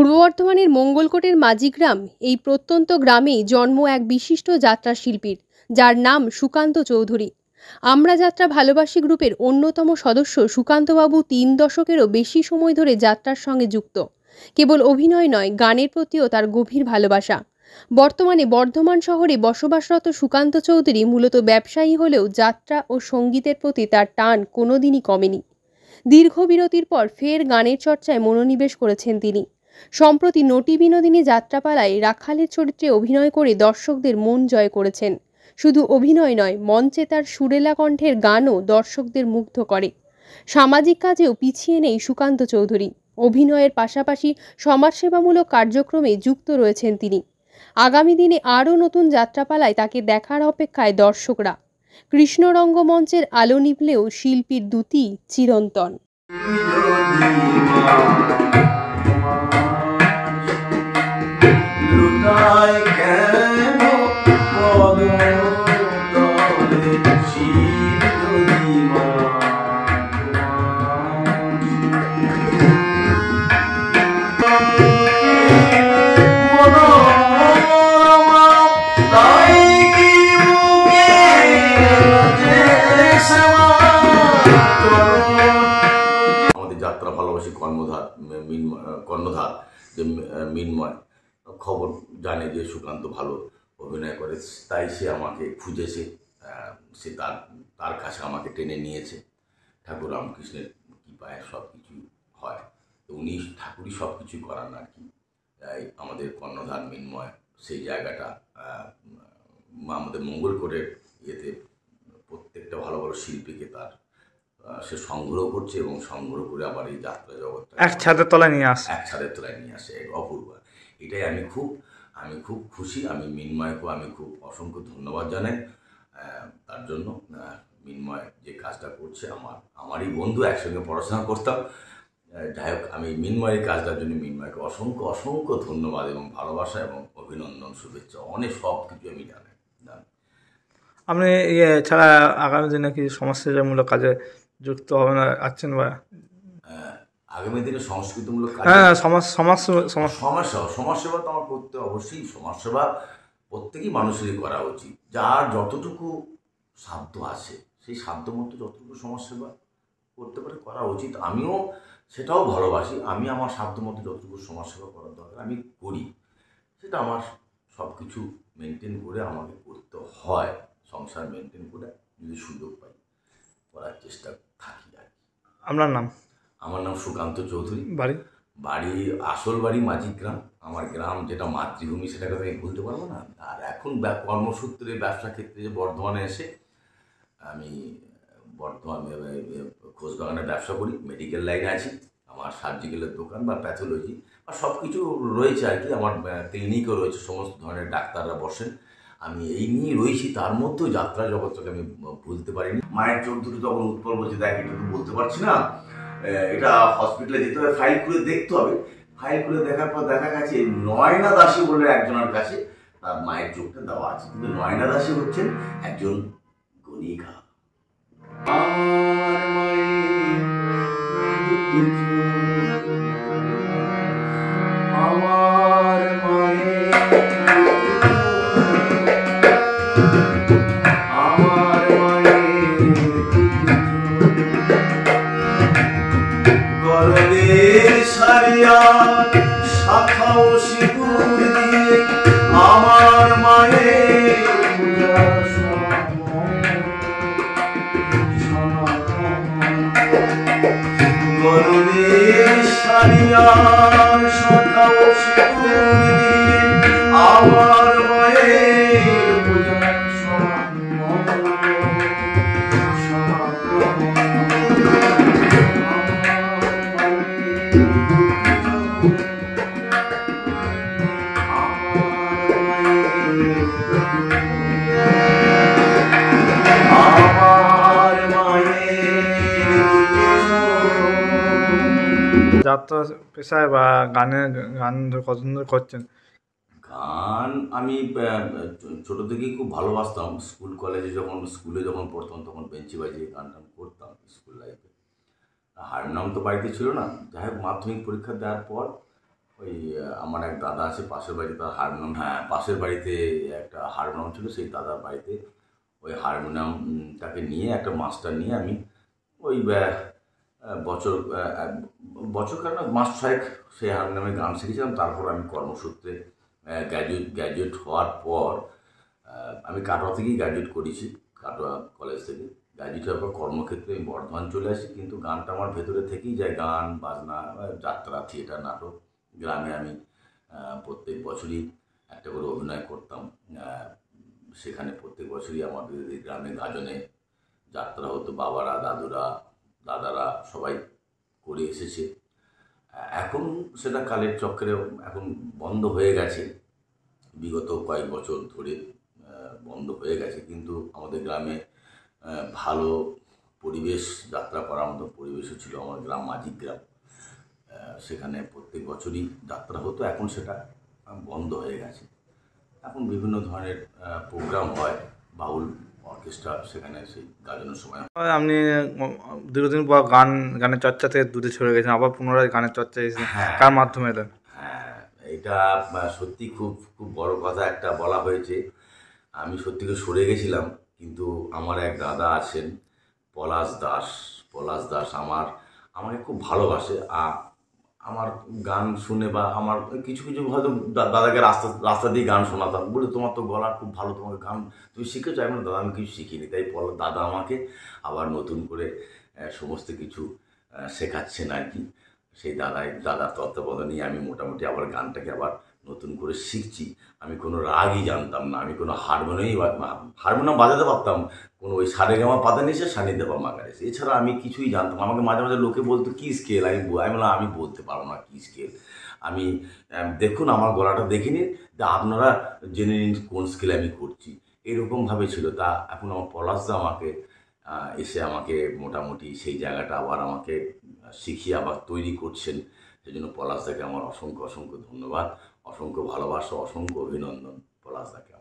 পূর্ব বর্ধমানের মঙ্গলকোটের মাঝিগ্রাম এই প্রত্যন্ত গ্রামেই জন্ম এক বিশিষ্ট যাত্রা শিল্পীর, যার নাম সুকান্ত চৌধুরী। আমরা যাত্রা ভালোবাসি গ্রুপের অন্যতম সদস্য সুকান্তবাবু 3 দশকেরও বেশি সময় ধরে যাত্রার সঙ্গে যুক্ত। কেবল অভিনয় নয়, গানের প্রতিও তার গভীর ভালোবাসা। বর্তমানে বর্ধমান শহরে বসবাসরত সুকান্ত চৌধুরী মূলত ব্যবসায়ী হলেও যাত্রা ও সঙ্গীতের প্রতি তার টান কোনোদিনই কমেনি। দীর্ঘ বিরতির পর ফের গানের চর্চায় মনোনিবেশ করেছেন তিনি। সম্প্রতি নটি বিনোদিনী যাত্রাপালায় রাখালের চরিত্রে অভিনয় করে দর্শকদের মন জয় করেছেন। শুধু অভিনয় নয়, মঞ্চে তার সুরেলা কণ্ঠের গানও দর্শকদের মুগ্ধ করে। সামাজিক কাজেও পিছিয়ে নেই সুকান্ত চৌধুরী। অভিনয়ের পাশাপাশি সমাজসেবামূলক কার্যক্রমে যুক্ত রয়েছেন তিনি। আগামী দিনে আরও নতুন যাত্রাপালায় তাকে দেখার অপেক্ষায় দর্শকরা। কৃষ্ণরঙ্গ মঞ্চের আলো নিভলেও শিল্পীর দ্যুতি চিরন্তন। যাত্রা ভালোবাসি কর্ণধার যে মিন্ময় খবর জানে যে সুকান্ত ভালো অভিনয় করে, তাই সে আমাকে খুঁজেছে, সে তার কাছে আমাকে টেনে নিয়েছে। ঠাকুর রামকৃষ্ণের কৃপায় সব কিছু হয়, তো উনি ঠাকুরই সব কিছু করান আর কি। তাই আমাদের কর্ণধার মিন্ময় সেই জায়গাটা আমাদের মঙ্গলকোটের ইয়েতে প্রত্যেকটা ভালো ভালো শিল্পীকে তার সে সংগ্রহ করছে এবং সংগ্রহ করে আবার এই যাত্রা জগৎটা এক ছাদের তলায় নিয়ে আসে। অপূর্ব, এটাই আমি খুব খুশি। আমি মিন্ময়কে আমি খুব অসংখ্য ধন্যবাদ জানাই তার জন্য। মিন্ময় যে কাজটা করছে, আমারই বন্ধু, একসঙ্গে পড়াশোনা করতাম। যাই হোক, আমি মিন্ময়ের কাজটার জন্য মিন্ময়কে অসংখ্য ধন্যবাদ এবং ভালোবাসা এবং অভিনন্দন, শুভেচ্ছা, অনেক সব কিছু আমি জানাই। আপনি ছাড়া আগামী দিনে কি সমাজসেবামূলক কাজে যুক্ত হবেন আছেন বা আগামী দিনে সংস্কৃতিমূলক কাজ? সমাজসেবা তো আমার করতে, অবশ্যই সমাজসেবা প্রত্যেকই মানুষেরই করা উচিত। যার যতটুকু সাধ্য আছে সেই সাধ্য মতো যতটুকু সমাজসেবা করতে পারে করা উচিত। আমিও সেটাও ভালোবাসি। আমি আমার সাধ্য মতো যতটুকু সমাজসেবা করার দরকার আমি করি। সেটা আমার সব কিছু মেনটেন করে আমাকে করতে হয়। সংসার মেনটেন করে যদি সুযোগ পাই করার চেষ্টা থাকি আর কি। আপনার নাম? আমার নাম সুকান্ত চৌধুরী। বাড়ি আসল বাড়ি মাঝিগ্রাম। আমার গ্রাম যেটা মাতৃভূমি সেটাকে আমি ভুলতে পারবো না। আর এখন কর্মসূত্রে ব্যবসা ক্ষেত্রে যে বর্ধমানে এসে আমি বর্ধমানে খোঁজবাগানে ব্যবসা করি, মেডিকেল লাইনে আছি। আমার সার্জিক্যালের দোকান বা প্যাথোলজি আর সব কিছু রয়েছে আর কি। আমার ক্লিনিকও রয়েছে, সমস্ত ধরনের ডাক্তাররা বসেন। আমি এই নিয়ে রয়েছি। তার মধ্যেও যাত্রা জগৎটাকে আমি ভুলতে পারিনি। মায়ের চোখ দুটো তখন উৎপল বলছে, দেখ এটা তো বলতে পারছি না, এটা হসপিটালে যেতে হবে, ফাইল খুলে দেখতে হবে। ফাইল খুলে দেখার পর দেখা গেছে নয়না দাসী বলে একজনের কাছে তার মায়ের চোখটা দেওয়া আছে, কিন্তু নয়না দাসী হচ্ছেন একজন গণিকা। শাখাও শিকুর দিয়ে আমার মায়ের গরুদের সারিয়া শাখাও শিকুর দিয়ে আমার মায়ের যাত্রা পেশায় বা গান কতদিন ধরে করছেন? গান আমি ছোটো থেকেই খুব ভালোবাসতাম। স্কুলে যখন পড়তাম তখন বেঞ্চি বাজিয়ে গান টান করতাম স্কুল লাইফে। হারমোনিয়াম তো বাড়িতে ছিল না। যাই হোক, মাধ্যমিক পরীক্ষা দেওয়ার পর ওই আমার এক দাদা আছে পাশের বাড়িতে, তার হারমোনিয়াম, হ্যাঁ পাশের বাড়িতে একটা হারমোনিয়াম ছিল, সেই দাদার বাড়িতে ওই হারমোনিয়ামটাকে নিয়ে একটা মাস্টার নিয়ে আমি ওই বছর বছর কেন মাস ছয়েক সেই হারমোনিয়ামে গান শিখেছিলাম। তারপর আমি কর্মসূত্রে গ্র্যাজুয়েট হওয়ার পর আমি কাটোয়া থেকেই গ্র্যাজুয়েট করেছি, কাটোয়া কলেজ থেকে। গ্র্যাজুয়েট হওয়ার পর কর্মক্ষেত্রে আমি বর্ধমান চলে আসি, কিন্তু গানটা আমার ভেতরে থেকেই যায়। গান বাজনা, যাত্রা, থিয়েটার, নাটক। গ্রামে আমি প্রত্যেক বছরই একটা করে অভিনয় করতাম। সেখানে প্রত্যেক বছরই আমাদের এই গ্রামে গাজনে যাত্রা হতো, বাবারা, দাদারা সবাই করে এসেছে। এখন সেটা কালের চক্রে এখন বন্ধ হয়ে গেছে, বিগত কয়েক বছর ধরে বন্ধ হয়ে গেছে। কিন্তু আমাদের গ্রামে ভালো পরিবেশ, যাত্রা করার মতো পরিবেশও ছিল। আমার গ্রাম মাঝিক গ্রাম, সেখানে প্রত্যেক বছরই যাত্রা হতো। এখন সেটা বন্ধ হয়ে গেছে। এখন বিভিন্ন ধরনের প্রোগ্রাম হয়, বাউল অর্কেস্ট্রা, সেখানে সেই গাজনের সময়। আপনি দীর্ঘদিন পর গানের চর্চা থেকে দূরে সরে গেছেন, আবার পুনরায় গানের চর্চা এসেছেন, কার মাধ্যমে এলেন? হ্যাঁ, এটা সত্যি খুব খুব বড় কথা একটা বলা হয়েছে। আমি সত্যি করে সরে গেছিলাম, কিন্তু আমার এক দাদা আছেন পলাশ দাস, আমাকে খুব ভালোবাসে। আমার গান শুনে বা আমার কিছু হয়তো দাদাকে রাস্তা দিয়ে গান শোনাতাম, বলে তোমার তো গলা খুব ভালো, তোমাকে গান তুমি শিখেছো। আমি দাদা আমি কিছু শিখিনি। তাই দাদা আমাকে আবার নতুন করে সমস্ত কিছু শেখাচ্ছেন আর কি। সেই দাদার তত্ত্বাবধানেই আমি মোটামুটি আবার গানটাকে আবার নতুন করে শিখছি। আমি কোনো রাগই জানতাম না, আমি কোনো হারমোনিয়াম বাজাতে পারতাম, কোনো ওই সারেগামা পাতা নিচে সানিতে বা মাগারেছে, এছাড়া আমি কিছুই জানতাম। আমাকে মাঝে মাঝে লোকে বলতো কী স্কেল, আমি বললাম আমি বলতে পারবো না কী স্কেল। আমি দেখুন আমার গলাটা দেখে নিন, আপনারা জেনে নিন কোন স্কেলে আমি করছি, এরকমভাবে ছিল। তা এখন আমার পলাশদা আমাকে এসে আমাকে মোটামুটি সেই জায়গাটা আবার আমাকে শিখিয়ে আবার তৈরি করছেন। সেই জন্য পলাশদাকে আমার অসংখ্য ধন্যবাদ, অসংখ্য ভালোবাসা, অসংখ্য অভিনন্দন পলাশদাকে।